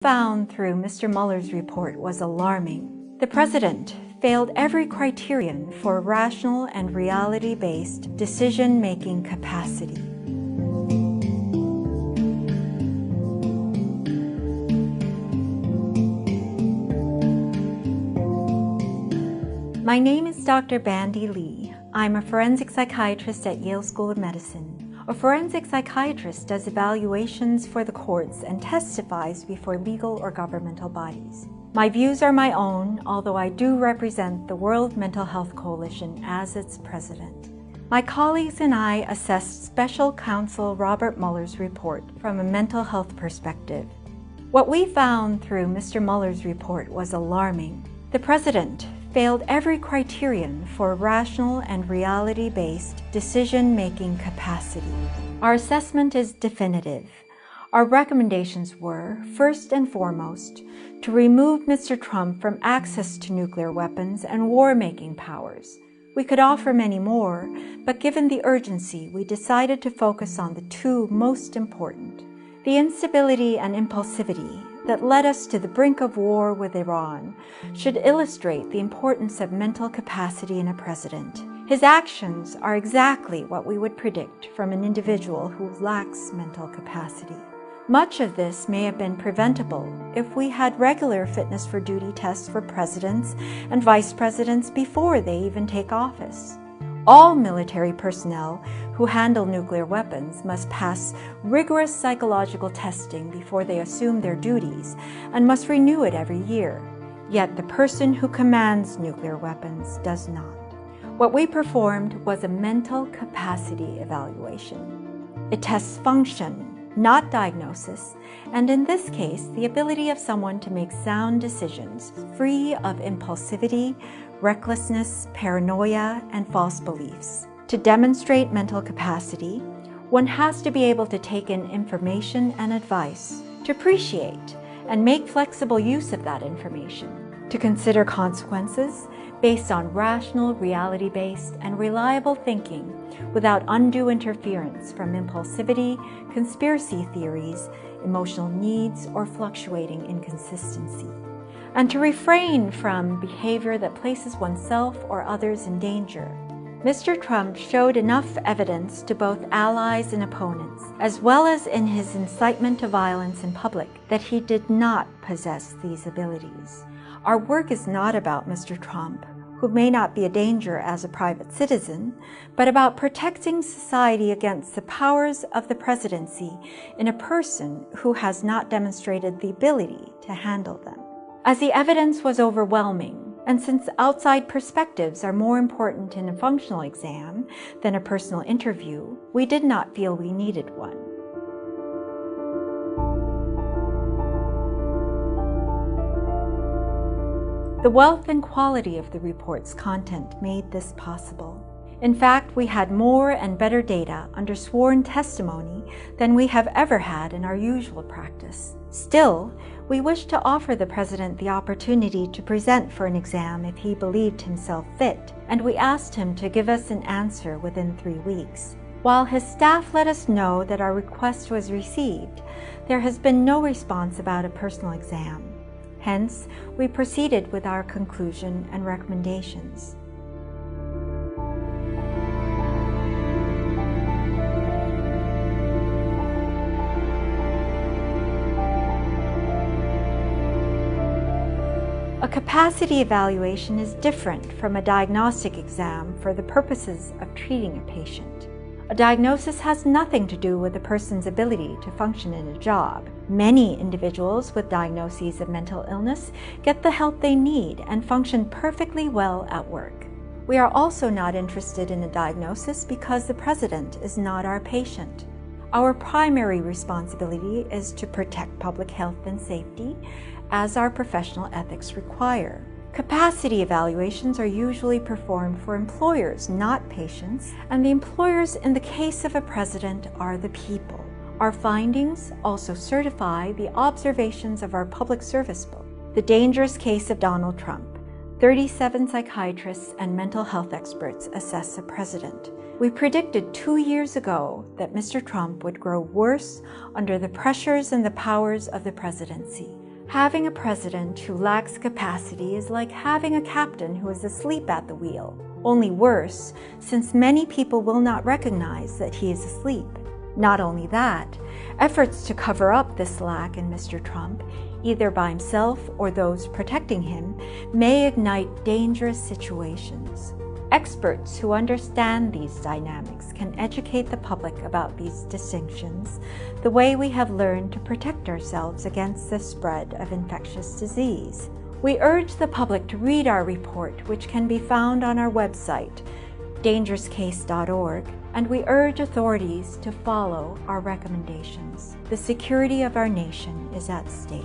Found through Mr. Mueller's report was alarming. The president failed every criterion for rational and reality-based decision-making capacity. My name is Dr. Bandy Lee. I'm a forensic psychiatrist at Yale School of Medicine. A forensic psychiatrist does evaluations for the courts and testifies before legal or governmental bodies. My views are my own, although I do represent the World Mental Health Coalition as its president. My colleagues and I assessed Special Counsel Robert Mueller's report from a mental health perspective. What we found through Mr. Mueller's report was alarming. The president failed every criterion for rational and reality-based decision-making capacity. Our assessment is definitive. Our recommendations were, first and foremost, to remove Mr. Trump from access to nuclear weapons and war-making powers. We could offer many more, but given the urgency, we decided to focus on the two most important: the instability and impulsivity that led us to the brink of war with Iran should illustrate the importance of mental capacity in a president. His actions are exactly what we would predict from an individual who lacks mental capacity. Much of this may have been preventable if we had regular fitness for duty tests for presidents and vice presidents before they even take office. All military personnel who handle nuclear weapons must pass rigorous psychological testing before they assume their duties and must renew it every year. Yet the person who commands nuclear weapons does not. What we performed was a mental capacity evaluation. It tests function, not diagnosis, and in this case, the ability of someone to make sound decisions free of impulsivity, recklessness, paranoia, and false beliefs. To demonstrate mental capacity, one has to be able to take in information and advice, to appreciate and make flexible use of that information, to consider consequences based on rational, reality-based, and reliable thinking without undue interference from impulsivity, conspiracy theories, emotional needs, or fluctuating inconsistency, and to refrain from behavior that places oneself or others in danger. Mr. Trump showed enough evidence to both allies and opponents, as well as in his incitement to violence in public, that he did not possess these abilities. Our work is not about Mr. Trump, who may not be a danger as a private citizen, but about protecting society against the powers of the presidency in a person who has not demonstrated the ability to handle them. As the evidence was overwhelming, and since outside perspectives are more important in a functional exam than a personal interview, we did not feel we needed one. The wealth and quality of the report's content made this possible. In fact, we had more and better data under sworn testimony than we have ever had in our usual practice. Still, we wished to offer the president the opportunity to present for an exam if he believed himself fit, and we asked him to give us an answer within 3 weeks. While his staff let us know that our request was received, there has been no response about a personal exam. Hence, we proceeded with our conclusion and recommendations. A capacity evaluation is different from a diagnostic exam for the purposes of treating a patient. A diagnosis has nothing to do with a person's ability to function in a job. Many individuals with diagnoses of mental illness get the help they need and function perfectly well at work. We are also not interested in a diagnosis because the president is not our patient. Our primary responsibility is to protect public health and safety, as our professional ethics require. Capacity evaluations are usually performed for employers, not patients, and the employers in the case of a president are the people. Our findings also certify the observations of our public service book, The Dangerous Case of Donald Trump. 37 psychiatrists and mental health experts assess a president. We predicted 2 years ago that Mr. Trump would grow worse under the pressures and the powers of the presidency. Having a president who lacks capacity is like having a captain who is asleep at the wheel. Only worse, since many people will not recognize that he is asleep. Not only that, efforts to cover up this lack in Mr. Trump, either by himself or those protecting him, may ignite dangerous situations. Experts who understand these dynamics can educate the public about these distinctions, the way we have learned to protect ourselves against the spread of infectious disease. We urge the public to read our report, which can be found on our website, dangerouscase.org, and we urge authorities to follow our recommendations. The security of our nation is at stake.